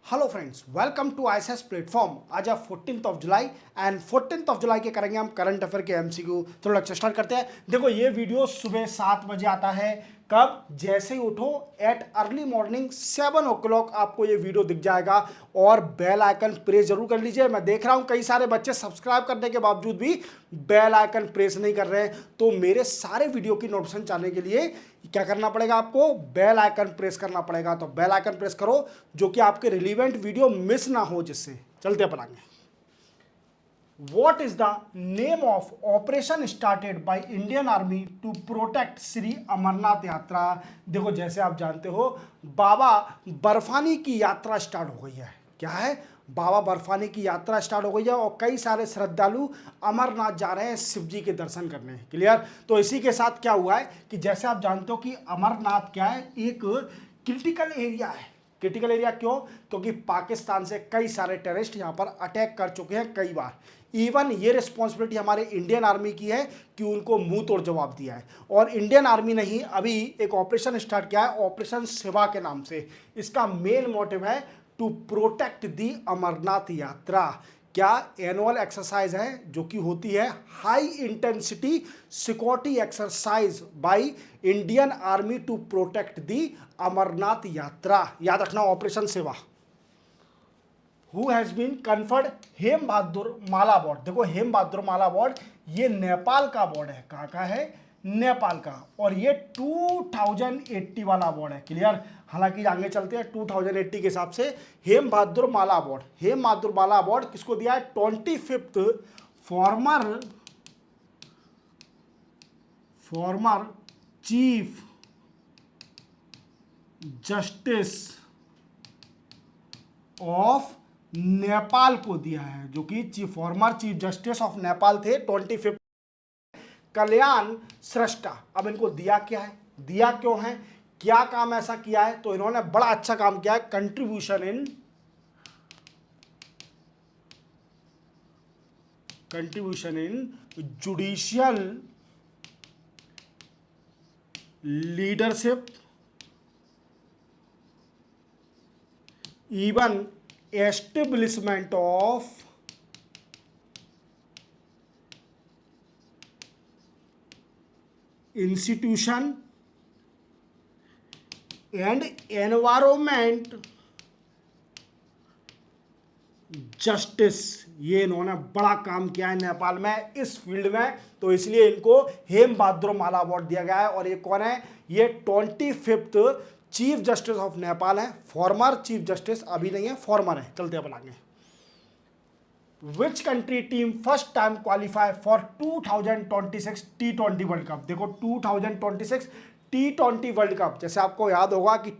Hello friends, welcome to ISS platform. आज है 14th of July and 14th of July के करेंगे हम करंट अफेयर के एमसीक्यू। चलो लेक्चर स्टार्ट करते हैं। देखो ये वीडियो सुबह 7 बजे आता है। कब? जैसे ही उठो एट अर्ली मॉर्निंग 7 o'clock आपको ये वीडियो दिख जाएगा और बेल आइकन प्रेस जरूर कर लीजिए। मैं देख रहा हूँ कई सारे बच्चे सब्सक्राइब करने के बावजूद भी बेल आइकन प्रेस नहीं कर रहे हैं, तो मेरे सारे वीडियो की नोटिफिकेशन चाहने के लिए क्या करना पड़ेगा? आपको बेल आइकन प्रेस करना पड़ेगा। तो बेल आइकन प्रेस करो जो कि आपके रिलीवेंट वीडियो मिस ना हो, जिससे चलते पढ़ाएंगे। What is the name of operation started by Indian Army to protect Shri Amarnath यात्रा? देखो जैसे आप जानते हो बाबा बर्फानी की यात्रा स्टार्ट हो गई है। क्या है? बाबा बर्फानी की यात्रा स्टार्ट हो गई है और कई सारे श्रद्धालु अमरनाथ जा रहे हैं शिव जी के दर्शन करने। क्लियर? तो इसी के साथ क्या हुआ है कि जैसे आप जानते हो कि अमरनाथ क्या है, एक क्रिटिकल एरिया है। क्रिटिकल एरिया क्यों? क्योंकि पाकिस्तान से कई सारे टेररिस्ट यहाँ पर अटैक कर चुके हैं कई बार। इवन ये रिस्पॉन्सिबिलिटी हमारे इंडियन आर्मी की है कि उनको मुंह तोड़ जवाब दिया है। और इंडियन आर्मी ने ही अभी एक ऑपरेशन स्टार्ट किया है, ऑपरेशन शिवा के नाम से। इसका मेन मोटिव है to protect the Amarnath Yatra. क्या? एनुअल एक्सरसाइज है जो कि होती है high intensity security exercise by Indian army to protect the Amarnath Yatra. याद रखना, operation Shiva. Who has been conferred Hem Bahadur Mala award. देखो हेम बहादुर माला अवार्ड ये नेपाल का अवार्ड है। कहाँ का है? नेपाल का। और ये 2080 वाला अवार्ड है। क्लियर? हालांकि आगे चलते हैं 2080 के हिसाब से हेम बहादुर माला अवार्ड। हेम बहादुर माला अवार्ड किसको दिया है? 25th former chief justice of Nepal को दिया है, जो कि former chief justice of Nepal थे 25th कल्याण श्रेष्ठा। अब इनको दिया क्या है? दिया क्यों है? क्या काम ऐसा किया है? तो इन्होंने बड़ा अच्छा काम किया है, contribution in judicial leadership, even establishment of institution and environment justice. ये इन्होंने बड़ा काम किया है नेपाल में इस फील्ड में, तो इसलिए इनको हेम बहादुर माला अवार्ड दिया गया है। और ये कौन है? ये 25th chief justice of Nepal है। फॉर्मर चीफ जस्टिस अभी नहीं है, फॉर्मर है। चलते हैं आगे। Which country team first time qualify for 2026 T20 world cup? देखो 2026 T20 वर्ल्ड कप, जैसे आपको याद होगा कि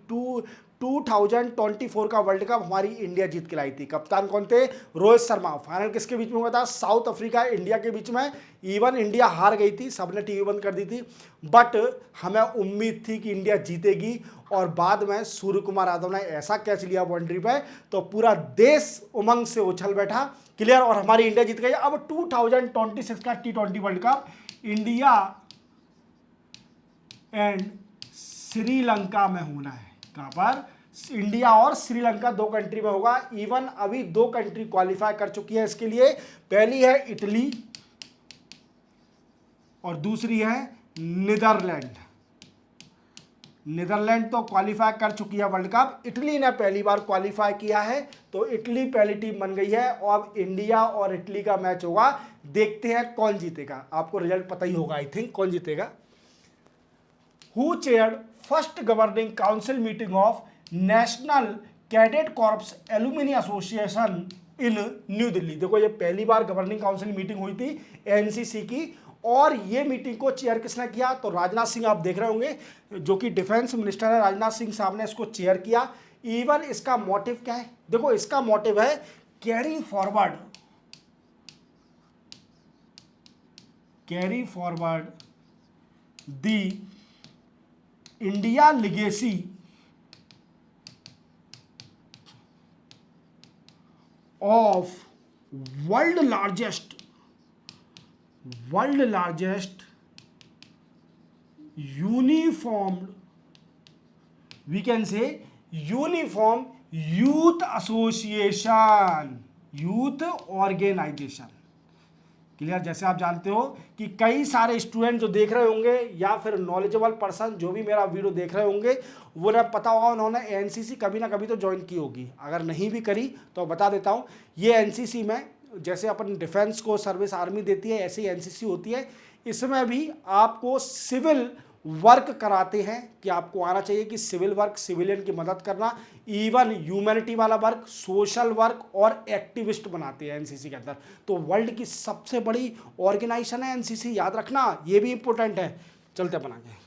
2024 का वर्ल्ड कप हमारी इंडिया जीत के लाई थी। कप्तान कौन थे? रोहित शर्मा। फाइनल किसके बीच में हुआ था? साउथ अफ्रीका इंडिया के बीच में। इवन इंडिया हार गई थी, सबने टीवी बंद कर दी थी, बट हमें उम्मीद थी कि इंडिया जीतेगी। और बाद में सूर्य कुमार यादव ने ऐसा कैच लिया बाउंड्री पे, तो पूरा देश उमंग से उछल बैठा। क्लियर? और हमारी इंडिया जीत गई। अब 2026 का T20 world cup India and Sri Lanka में होना है। कहां पर? इंडिया और श्रीलंका दो कंट्री में होगा। इवन अभी दो कंट्री क्वालिफाई कर चुकी है इसके लिए। पहली है इटली और दूसरी है नीदरलैंड। नीदरलैंड तो क्वालिफाई कर चुकी है वर्ल्ड कप, इटली ने पहली बार क्वालिफाई किया है, तो इटली पहली टीम बन गई है। और अब इंडिया और इटली का मैच होगा। देखते हैं कौन जीतेगा। आपको रिजल्ट पता ही होगा आई थिंक कौन जीतेगा। Who chaired first governing council meeting of national cadet corps alumni association in new Delhi? देखो ये पहली बार गवर्निंग काउंसिल मीटिंग हुई थी एनसीसी की, और ये मीटिंग को चेयर किसने किया? तो राजनाथ सिंह, आप देख रहे होंगे, जो कि डिफेंस मिनिस्टर है, राजनाथ सिंह साहब ने इसको चेयर किया। इवन इसका मोटिव क्या है? देखो इसका मोटिव है carry forward the India legacy of world largest uniformed, we can say uniform youth association, youth organisation. Clear? जैसे आप जानते हो कि कई सारे स्टूडेंट जो देख रहे होंगे या फिर नॉलेजेबल पर्सन जो भी मेरा वीडियो देख रहे होंगे, वो ना पता होगा उन्होंने एनसीसी कभी ना कभी तो ज्वाइन की होगी। अगर नहीं भी करी तो बता देता हूँ, ये एनसीसी में जैसे अपन डिफेंस को सर्विस आर्मी देती है, ऐसी एनसीसी होती है। इसमें भी आपको सिविल वर्क कराते हैं कि आपको आना चाहिए कि सिविल वर्क, सिविलियन की मदद करना, इवन ह्यूमैनिटी वाला वर्क, सोशल वर्क और एक्टिविस्ट बनाते हैं एनसीसी के अंदर। तो वर्ल्ड की सबसे बड़ी ऑर्गेनाइजेशन है एनसीसी, याद रखना, ये भी इंपॉर्टेंट है। चलते अपन आगे।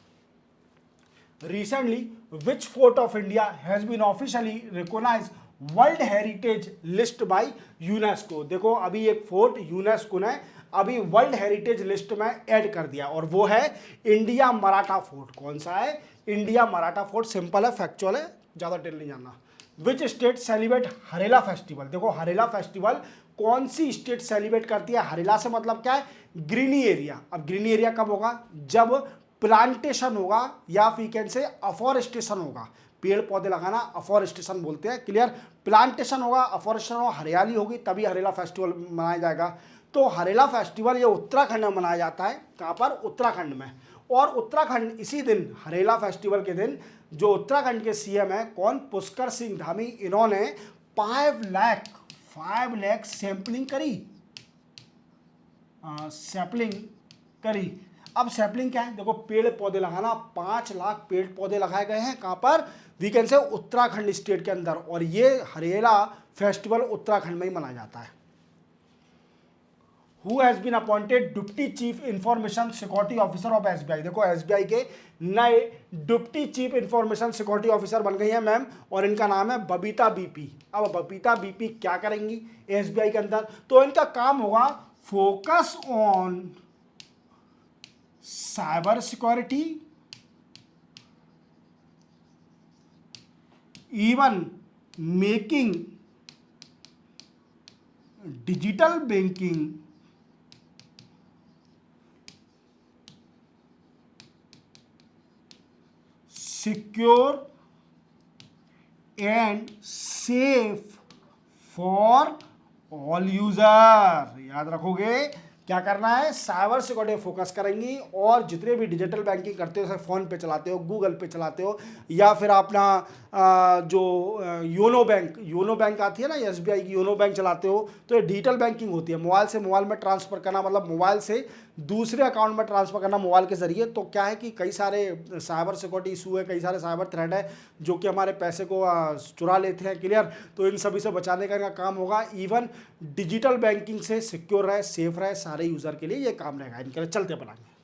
Recently, which fort of India has been officially recognized world heritage list by UNESCO? देखो अभी एक फोर्ट यूनेस्को ने अभी वर्ल्ड हेरिटेज लिस्ट में ऐड कर दिया और वो है इंडिया मराठा फोर्ट। कौन सा है? India Maratha fort. सिंपल है, फैक्चुअल है, ज्यादा डिटेल नहीं जानना। Which state celebrate Harela festival? देखो हरेला फेस्टिवल कौन सी स्टेट सेलिब्रेट करती है? हरेला से मतलब क्या है? Greeny area. अब ग्रीनी एरिया कब होगा? जब प्लांटेशन होगा या फिर कैन से अफॉरेस्टेशन होगा। पेड़ पौधे लगाना अफॉरेस्टेशन बोलते हैं। क्लियर? प्लांटेशन होगा, अफॉरेस्टेशन होगा, हरियाली होगी, तभी हरेला फेस्टिवल मनाया जाएगा। तो हरेला फेस्टिवल ये उत्तराखंड में मनाया जाता है। कहाँ पर? उत्तराखंड में। और उत्तराखंड इसी दिन, हरेला फेस्टिवल के दिन, जो उत्तराखंड के सीएम है कौन? पुष्कर सिंह धामी। इन्होंने 5 लाख सैंपलिंग करी, सैंपलिंग करी। अब सैपलिंग क्या है? देखो पेड़ पौधे लगाना, 5 लाख पेड़ पौधे लगाए गए हैं। कहां पर? We can say Uttarakhand state के अंदर। और ये हरेला फेस्टिवल उत्तराखंड में ही मनाया जाता है। Who has been appointed deputy chief information security officer of SBI? देखो एसबीआई के नए deputy chief information security officer बन गई है मैम, और इनका नाम है बबीता बीपी। अब बबीता बीपी क्या करेंगी एसबीआई के अंदर? तो इनका काम होगा focus on cyber security, even making digital banking secure and safe for all user. याद रखोगे क्या करना है? साइबर सिक्योरिटी फोकस करेंगी। और जितने भी डिजिटल बैंकिंग करते हो, जैसे फ़ोन पे चलाते हो, गूगल पे चलाते हो, या फिर अपना जो योनो बैंक आती है ना, एसबीआई की योनो बैंक चलाते हो, तो ये डिजिटल बैंकिंग होती है। मोबाइल से मोबाइल में ट्रांसफ़र करना, मतलब मोबाइल से दूसरे अकाउंट में ट्रांसफ़र करना मोबाइल के ज़रिए। तो क्या है कि कई सारे साइबर सिक्योरिटी इशू है, कई सारे साइबर थ्रेट है जो कि हमारे पैसे को चुरा लेते हैं। क्लियर? तो इन सभी से बचाने का इनका काम होगा। इवन डिजिटल बैंकिंग से सिक्योर रहे, सेफ रहे सारे यूज़र के लिए, ये काम रहेगा इनके लिए। चलते बनाएंगे।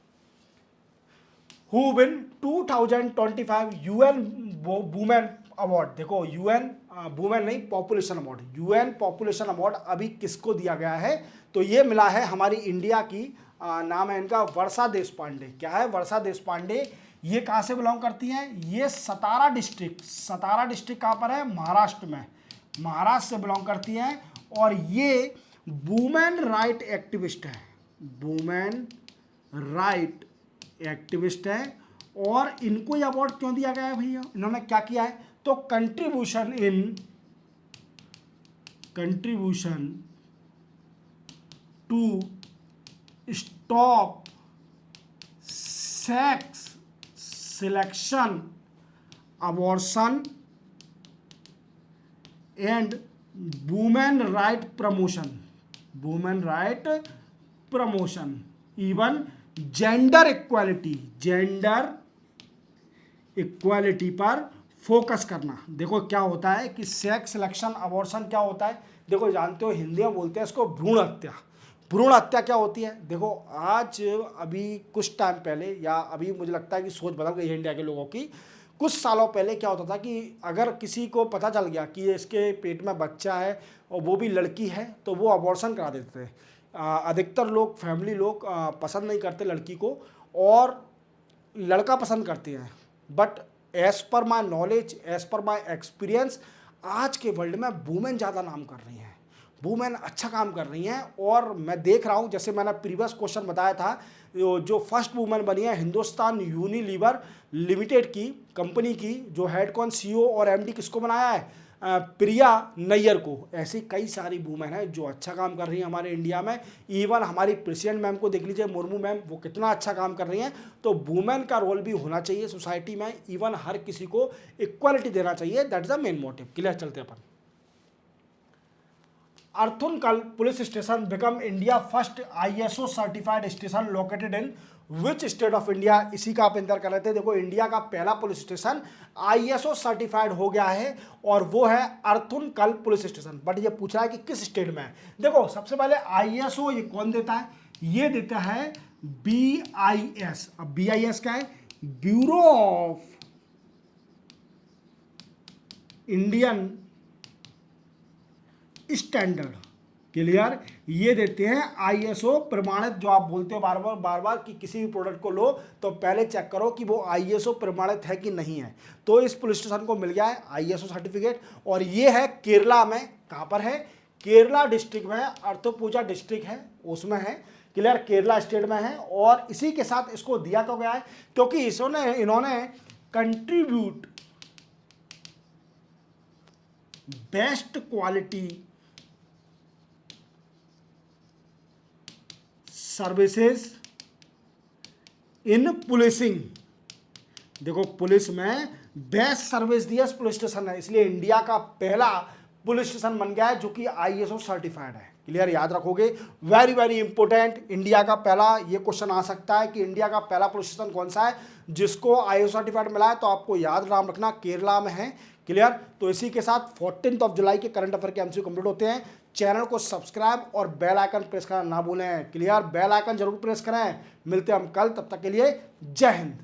Who win 2025 UN women award? देखो यूएन वुमेन नहीं, population award. UN population award अभी किसको दिया गया है? तो ये मिला है हमारी इंडिया की, नाम है इनका वर्षा देशपांडे। क्या है? वर्षा देशपांडे। ये कहाँ से बिलोंग करती हैं? ये सतारा डिस्ट्रिक्ट कहाँ पर है? महाराष्ट्र में, महाराष्ट्र से बिलोंग करती हैं। और ये वुमेन राइट एक्टिविस्ट है, वुमेन राइट एक्टिविस्ट है। और इनको ये अवार्ड क्यों दिया गया है भैया? इन्होंने क्या किया है? तो contribution to stop sex selection, abortion and women right promotion, even gender equality पर फोकस करना। देखो क्या होता है कि सेक्स सिलेक्शन, अबॉर्शन क्या होता है? देखो जानते हो, हिंदी में बोलते हैं इसको भ्रूण हत्या। भ्रूण हत्या क्या होती है? देखो आज अभी कुछ टाइम पहले, या अभी मुझे लगता है कि सोच बदल गई है इंडिया के लोगों की। कुछ सालों पहले क्या होता था कि अगर किसी को पता चल गया कि इसके पेट में बच्चा है और वो भी लड़की है, तो वो अबॉर्शन करा देते थे। अधिकतर लोग, फैमिली लोग पसंद नहीं करते लड़की को, और लड़का पसंद करते हैं। But as per my knowledge, as per my experience, आज के वर्ल्ड में वुमेन ज़्यादा नाम कर रही हैं, वुमेन अच्छा काम कर रही हैं। और मैं देख रहा हूँ, जैसे मैंने प्रीवियस क्वेश्चन बताया था, जो फर्स्ट वुमेन बनी है हिंदुस्तान यूनिलीवर लिमिटेड की कंपनी की, जो हेड कौन, सीईओ और एमडी किसको बनाया है? प्रिया नैयर को। ऐसी कई सारी वुमेन हैं जो अच्छा काम कर रही हैं हमारे इंडिया में। इवन हमारी प्रेसिडेंट मैम को देख लीजिए, मुर्मू मैम, वो कितना अच्छा काम कर रही हैं। तो वुमेन का रोल भी होना चाहिए सोसाइटी में। इवन हर किसी को इक्वालिटी देना चाहिए, that is the main motive. Clear, चलते अपन। Arthunkal police station become India first ISO certified station located in which state of India. इसी का आप इंतजार कर रहे थे। देखो, इंडिया का पहला पुलिस स्टेशन ISO सर्टिफाइड हो गया है और वो है अर्थुनकल पुलिस स्टेशन। बट ये पूछ रहा है कि किस स्टेट में है। देखो, सबसे पहले ISO ये कौन देता है? ये देता है BIS। अब BIS क्या है? Bureau of Indian standard. Clear, ये देते हैं ISO प्रमाणित। जो आप बोलते हो बार बार कि किसी भी प्रोडक्ट को लो तो पहले चेक करो कि वो ISO प्रमाणित है कि नहीं है। तो इस पुलिस स्टेशन को मिल गया है ISO सर्टिफिकेट और ये है केरला में। कहाँ पर है? केरला डिस्ट्रिक्ट में है, अर्थपूजा डिस्ट्रिक्ट है उसमें है। क्लियर, केरला स्टेट में है। और इसी के साथ इसको दिया तो गया है क्योंकि इन्होंने contribute best quality services in policing. देखो, पुलिस में बेस्ट सर्विस दिया पुलिस स्टेशन है, इसलिए इंडिया का पहला पुलिस स्टेशन बन गया है जो कि ISO सर्टिफाइड है। क्लियर, याद रखोगे, वेरी वेरी इंपॉर्टेंट। इंडिया का पहला, ये क्वेश्चन आ सकता है कि इंडिया का पहला पुलिस स्टेशन कौन सा है जिसको ISO सर्टिफाइड मिला है। तो आपको याद नाम रखना, केरला में है। क्लियर, तो इसी के साथ 14 जुलाई के करंट अफेयर के MCQ कंप्लीट होते हैं। चैनल को सब्सक्राइब और बेल आइकन प्रेस करना ना भूलें। क्लियर, बेल आइकन जरूर प्रेस करें। मिलते हैं हम कल, तब तक के लिए जय हिंद।